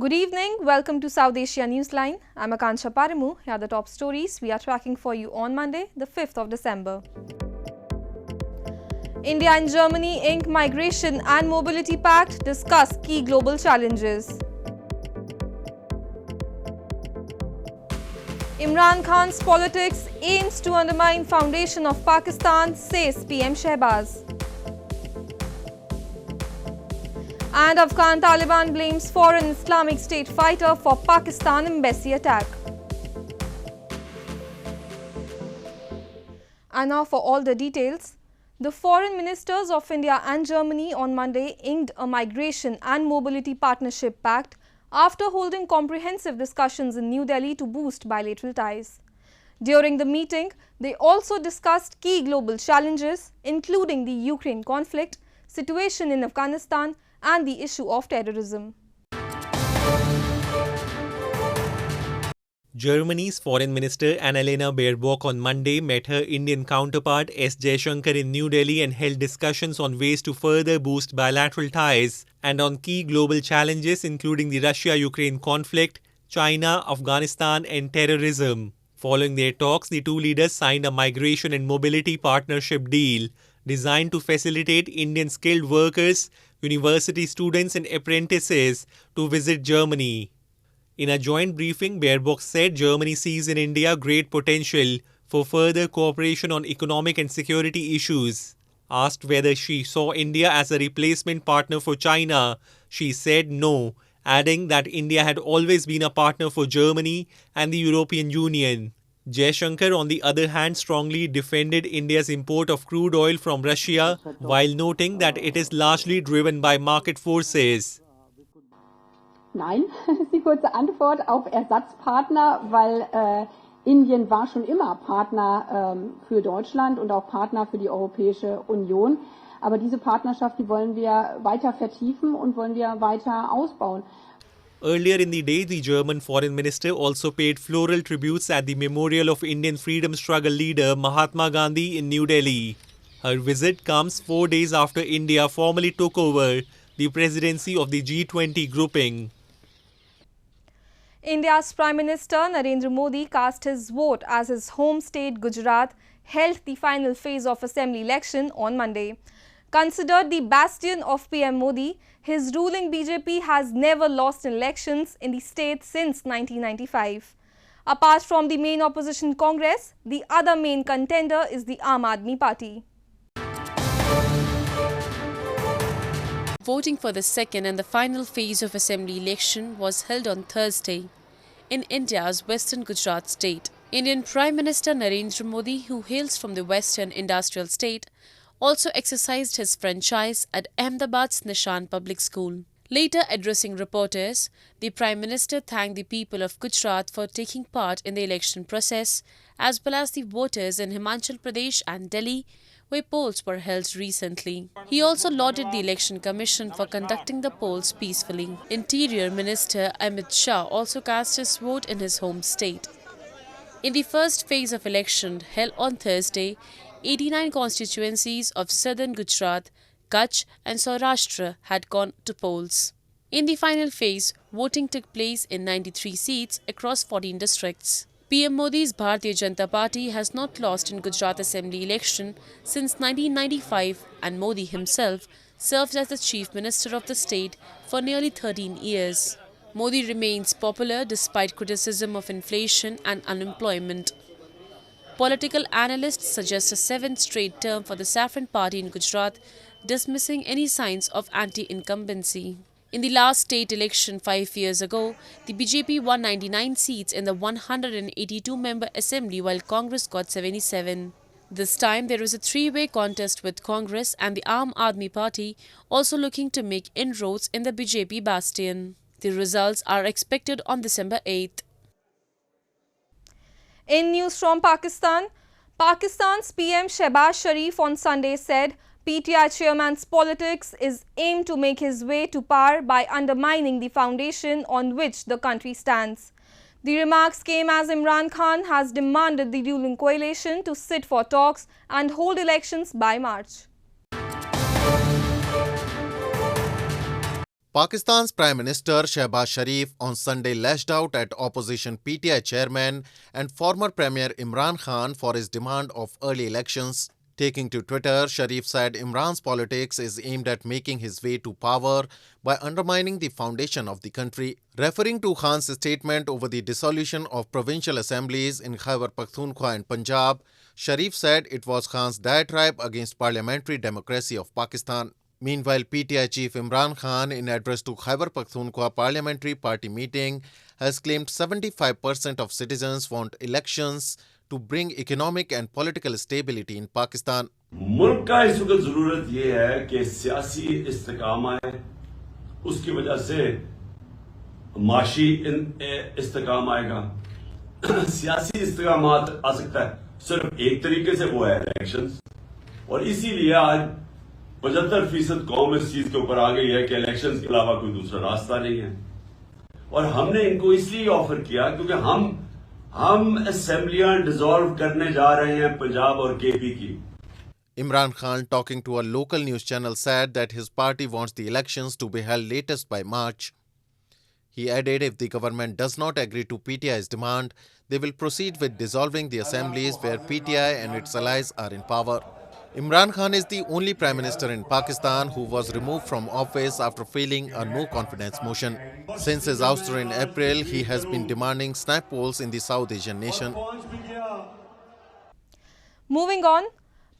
Good evening. Welcome to South Asia Newsline. I'm Akansha Parimu. Here are the top stories we are tracking for you on Monday, the 5th of December. India and Germany ink Migration and Mobility Pact, discuss key global challenges. Imran Khan's politics aims to undermine foundation of Pakistan, says PM Shehbaz. And Afghan Taliban blames foreign Islamic State fighter for Pakistan embassy attack. And now for all the details. The foreign ministers of India and Germany on Monday inked a migration and mobility partnership pact after holding comprehensive discussions in New Delhi to boost bilateral ties. During the meeting, they also discussed key global challenges, including the Ukraine conflict, situation in Afghanistan, and the issue of terrorism. Germany's Foreign Minister Annalena Baerbock on Monday met her Indian counterpart S. Jaishankar in New Delhi and held discussions on ways to further boost bilateral ties and on key global challenges including the Russia-Ukraine conflict, China, Afghanistan and terrorism. Following their talks, the two leaders signed a migration and mobility partnership deal designed to facilitate Indian skilled workers, university students and apprentices to visit Germany. In a joint briefing, Baerbock said Germany sees in India great potential for further cooperation on economic and security issues. Asked whether she saw India as a replacement partner for China, she said no, adding that India had always been a partner for Germany and the European Union. Jaishankar, on the other hand, strongly defended India's import of crude oil from Russia, while noting that it is largely driven by market forces. Nein, ist die kurze Antwort auf Ersatzpartner, weil Indien war schon immer Partner für Deutschland und auch Partner für die Europäische Union. Aber diese Partnerschaft, die wollen wir weiter vertiefen und wollen wir weiter ausbauen. Earlier in the day, the German foreign minister also paid floral tributes at the memorial of Indian freedom struggle leader Mahatma Gandhi in New Delhi. Her visit comes 4 days after India formally took over the presidency of the G20 grouping. India's Prime Minister Narendra Modi cast his vote as his home state Gujarat held the final phase of assembly election on Monday. Considered the bastion of PM Modi, his ruling BJP has never lost elections in the state since 1995. Apart from the main opposition Congress, the other main contender is the Aam Aadmi Party. Voting for the second and the final phase of assembly election was held on Thursday in India's western Gujarat state. Indian Prime Minister Narendra Modi, who hails from the western industrial state, also exercised his franchise at Ahmedabad's Nishan Public School. Later addressing reporters, the Prime Minister thanked the people of Gujarat for taking part in the election process, as well as the voters in Himachal Pradesh and Delhi, where polls were held recently. He also lauded the Election Commission for conducting the polls peacefully. Interior Minister Amit Shah also cast his vote in his home state. In the first phase of election held on Thursday, 89 constituencies of southern Gujarat, Kutch and Saurashtra had gone to polls. In the final phase, voting took place in 93 seats across 14 districts. PM Modi's Bharatiya Janata Party has not lost in Gujarat Assembly election since 1995 and Modi himself served as the Chief Minister of the state for nearly 13 years. Modi remains popular despite criticism of inflation and unemployment. Political analysts suggest a 7th straight term for the Saffron Party in Gujarat, dismissing any signs of anti-incumbency. In the last state election 5 years ago, the BJP won 99 seats in the 182-member assembly while Congress got 77. This time there was a three-way contest with Congress and the Aam Aadmi Party also looking to make inroads in the BJP bastion. The results are expected on December 8th. In news from Pakistan, Pakistan's PM Shehbaz Sharif on Sunday said PTI chairman's politics is aimed to make his way to power by undermining the foundation on which the country stands. The remarks came as Imran Khan has demanded the ruling coalition to sit for talks and hold elections by March. Pakistan's Prime Minister Shehbaz Sharif on Sunday lashed out at opposition PTI chairman and former Premier Imran Khan for his demand of early elections. Taking to Twitter, Sharif said Imran's politics is aimed at making his way to power by undermining the foundation of the country. Referring to Khan's statement over the dissolution of provincial assemblies in Khyber Pakhtunkhwa and Punjab, Sharif said it was Khan's diatribe against parliamentary democracy of Pakistan. Meanwhile, PTI chief Imran Khan, in address to Khyber Pakhtunkhwa Parliamentary Party meeting, has claimed 75% of citizens want elections to bring economic and political stability in Pakistan. मुल्क का इस वक्त जरूरत ये है कि सियासी इस्तेकाम आए, उसकी वजह से माशी इस्तेकाम आएगा। सियासी इस्तेकाम आ सकता है सिर्फ एक तरीके से, वो है इलेक्शंस, और इसीलिए आज 75% कौम इस चीज के ऊपर आ गई है कि इलेक्शंस के अलावा कोई दूसरा रास्ता नहीं है। और हमने इनको इसलिए ऑफर किया क्योंकि हम असेंबलियां डिसॉल्व करने जा रहे हैं पंजाब और केपी की। Imran Khan, talking to a local news channel, said that his party wants the elections to be held latest by March. He added if the government does not agree to PTI's demand, they will proceed with dissolving the assemblies where PTI and its allies are in power. Imran Khan is the only Prime Minister in Pakistan who was removed from office after failing a no-confidence motion. Since his ouster in April, he has been demanding snap polls in the South Asian nation. Moving on,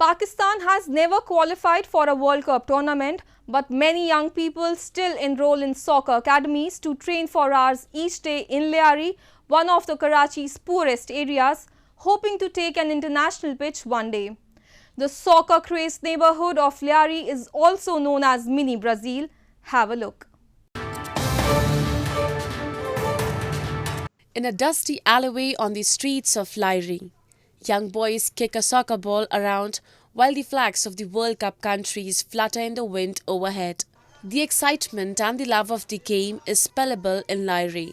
Pakistan has never qualified for a World Cup tournament, but many young people still enroll in soccer academies to train for hours each day in Lyari, one of the Karachi's poorest areas, hoping to take an international pitch one day. The soccer-crazed neighborhood of Lyari is also known as Mini Brazil. Have a look. In a dusty alleyway on the streets of Lyari, young boys kick a soccer ball around while the flags of the World Cup countries flutter in the wind overhead. The excitement and the love of the game is palpable in Lyari,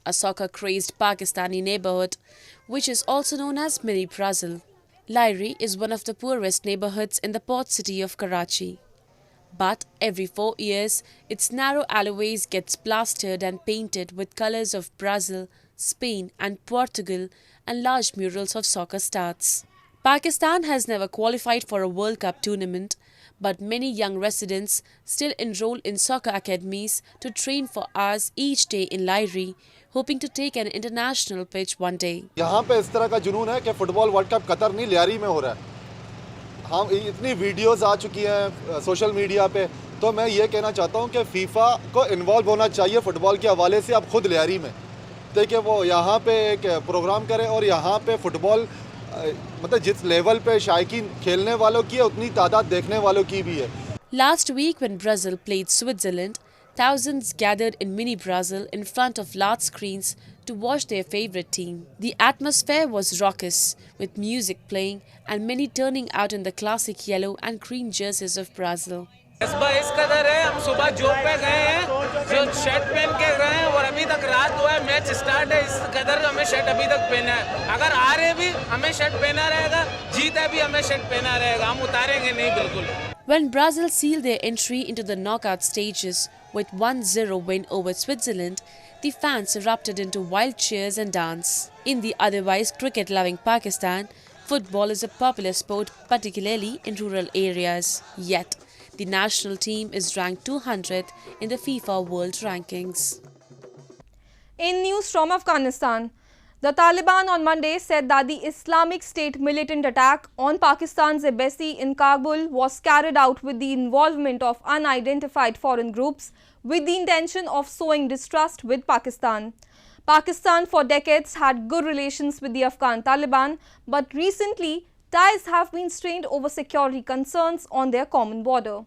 a soccer-crazed Pakistani neighborhood which is also known as Mini Brazil. Lyari is one of the poorest neighborhoods in the port city of Karachi. But every 4 years, its narrow alleyways gets plastered and painted with colors of Brazil, Spain and Portugal and large murals of soccer stars. Pakistan has never qualified for a World Cup tournament, but many young residents still enroll in soccer academies to train for hours each day in Lyari, hoping to take an international pitch one day. यहाँ पे इस तरह का जुनून है कि football world cup Qatar नहीं लियारी में हो रहा है। हम इतनी वीडियोस आ चुकी हैं सोशल मीडिया पे, तो मैं ये कहना चाहता हूँ कि फीफा को इन्वॉल्व होना चाहिए फुटबॉल के हवाले से। अब खुद लियारी में देखिए वो यहाँ पे एक प्रोग्राम करे और यहाँ पे फुटबॉल मतलब जिस लेवल पे शायकीन खेलने वालों की है उतनी तादाद देखने वालों की भी है। Last week when Brazil played Switzerland, thousands gathered in Mini Brazil in front of large screens to watch their favorite team. The atmosphere was raucous, with music playing and many turning out in the classic yellow and green jerseys of Brazil. इस कदर है, हम सुबह job पे गए हैं, जो shirt पहन के गए हैं और अभी तक रात हुआ है, मैच स्टार्ट है, इस कदर हमें शर्ट अभी तक पहना है। अगर आ रहे भी हमें शर्ट पहना रहेगा, जीते भी हमें शर्ट पहना रहेगा, हम उतारेंगे नहीं बिल्कुल। When Brazil sealed their entry into the knockout stages with 1-0 win over Switzerland, the fans erupted into wild cheers and dance. In the otherwise cricket-loving Pakistan, football is a popular sport, particularly in rural areas. Yet, the national team is ranked 200th in the FIFA World Rankings. In news from Afghanistan, the Taliban on Monday said that the Islamic State militant attack on Pakistan's embassy in Kabul was carried out with the involvement of unidentified foreign groups with the intention of sowing distrust with Pakistan. Pakistan for decades had good relations with the Afghan Taliban, but recently ties have been strained over security concerns on their common border.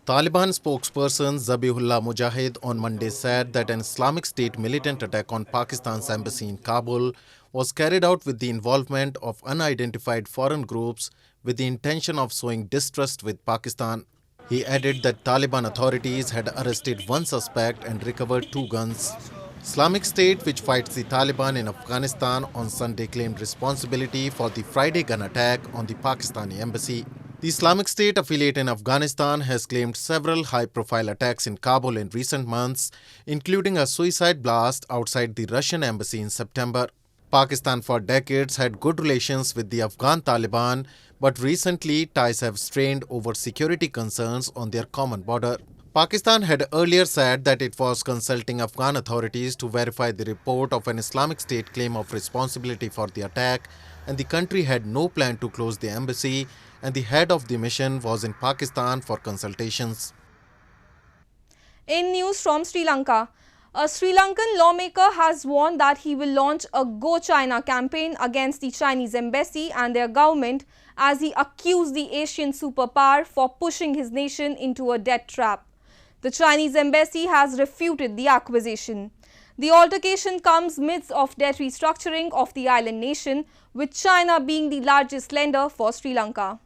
Taliban spokesperson Zabihullah Mujahid on Monday said that an Islamic State militant attack on Pakistan's embassy in Kabul was carried out with the involvement of unidentified foreign groups with the intention of sowing distrust with Pakistan. He added that Taliban authorities had arrested one suspect and recovered 2 guns. Islamic State, which fights the Taliban in Afghanistan, on Sunday claimed responsibility for the Friday gun attack on the Pakistani embassy. The Islamic State affiliate in Afghanistan has claimed several high-profile attacks in Kabul in recent months, including a suicide blast outside the Russian embassy in September. Pakistan for decades had good relations with the Afghan Taliban, but recently ties have strained over security concerns on their common border. Pakistan had earlier said that it was consulting Afghan authorities to verify the report of an Islamic State claim of responsibility for the attack, and the country had no plan to close the embassy, and the head of the mission was in Pakistan for consultations. In news from Sri Lanka, a Sri Lankan lawmaker has warned that he will launch a Go China campaign against the Chinese embassy and their government as he accused the Asian superpower for pushing his nation into a debt trap. The Chinese embassy has refuted the accusation. The altercation comes midst of debt restructuring of the island nation, with China being the largest lender for Sri Lanka.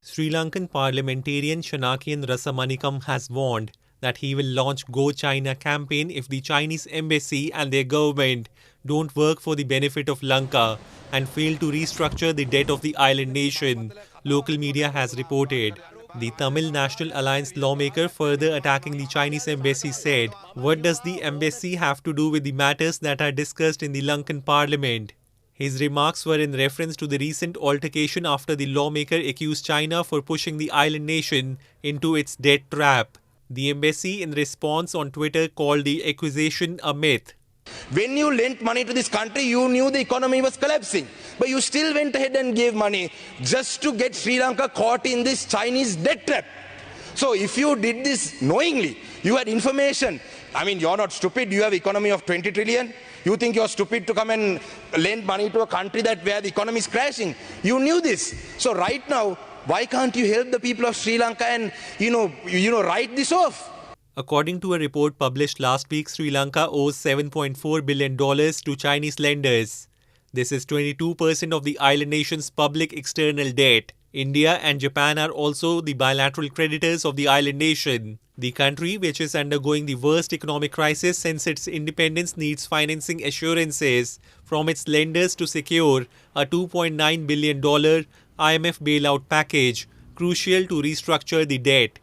Sri Lankan parliamentarian Shanakian Rasamanikam has warned that he will launch Go China campaign if the Chinese embassy and their government don't work for the benefit of Lanka and fail to restructure the debt of the island nation, local media has reported. The Tamil National Alliance lawmaker further attacking the Chinese embassy said, "What does the embassy have to do with the matters that are discussed in the Lankan parliament?" His remarks were in reference to the recent altercation after the lawmaker accused China for pushing the island nation into its debt trap. The embassy, in response on Twitter, called the accusation a myth. When you lent money to this country, you knew the economy was collapsing. But you still went ahead and gave money just to get Sri Lanka caught in this Chinese debt trap. So if you did this knowingly, you had information. I mean, you're not stupid. You have economy of 20 trillion. You think you're stupid to come and lend money to a country where the economy is crashing. You knew this. So right now, why can't you help the people of Sri Lanka and, write this off? According to a report published last week, Sri Lanka owes $7.4 billion to Chinese lenders. This is 22% of the island nation's public external debt. India and Japan are also the bilateral creditors of the island nation. The country, which is undergoing the worst economic crisis since its independence, needs financing assurances from its lenders to secure a $2.9 billion IMF bailout package, crucial to restructure the debt.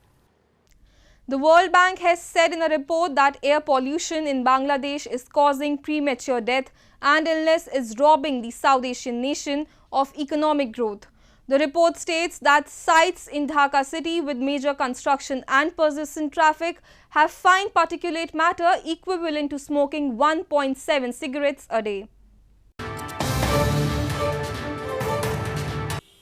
The World Bank has said in a report that air pollution in Bangladesh is causing premature death and illness is robbing the South Asian nation of economic growth. The report states that sites in Dhaka city with major construction and persistent traffic have fine particulate matter equivalent to smoking 1.7 cigarettes a day.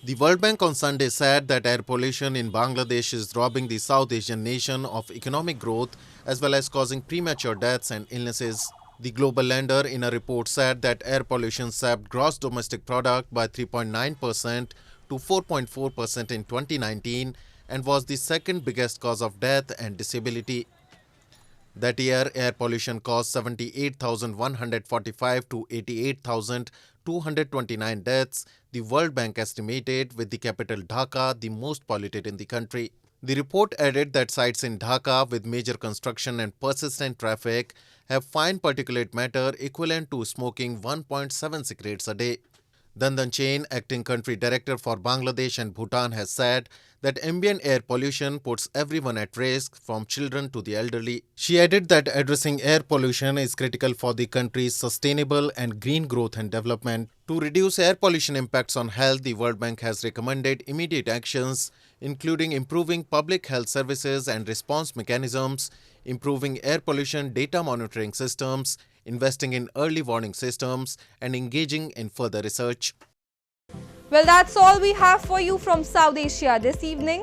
The World Bank on Sunday said that air pollution in Bangladesh is robbing the South Asian nation of economic growth as well as causing premature deaths and illnesses. The global lender in a report said that air pollution sapped gross domestic product by 3.9% to 4.4% in 2019 and was the second biggest cause of death and disability. That year, air pollution caused 78,145 to 88,229 deaths, the World Bank estimated, with the capital Dhaka the most polluted in the country. The report added that sites in Dhaka with major construction and persistent traffic have fine particulate matter equivalent to smoking 1.7 cigarettes a day. Dandan Chain, acting country director for Bangladesh and Bhutan, has said that ambient air pollution puts everyone at risk, from children to the elderly. She added that addressing air pollution is critical for the country's sustainable and green growth and development. To reduce air pollution impacts on health, the World Bank has recommended immediate actions, including improving public health services and response mechanisms, improving air pollution data monitoring systems, investing in early warning systems, and engaging in further research. Well, that's all we have for you from South Asia this evening.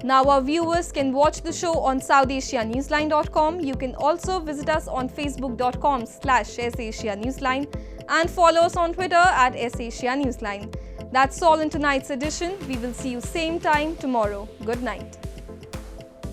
Now our viewers can watch the show on SouthAsiaNewsline.com. You can also visit us on Facebook.com/SAsiaNewsline and follow us on Twitter at SAsiaNewsline. That's all in tonight's edition. We will see you same time tomorrow. Good night.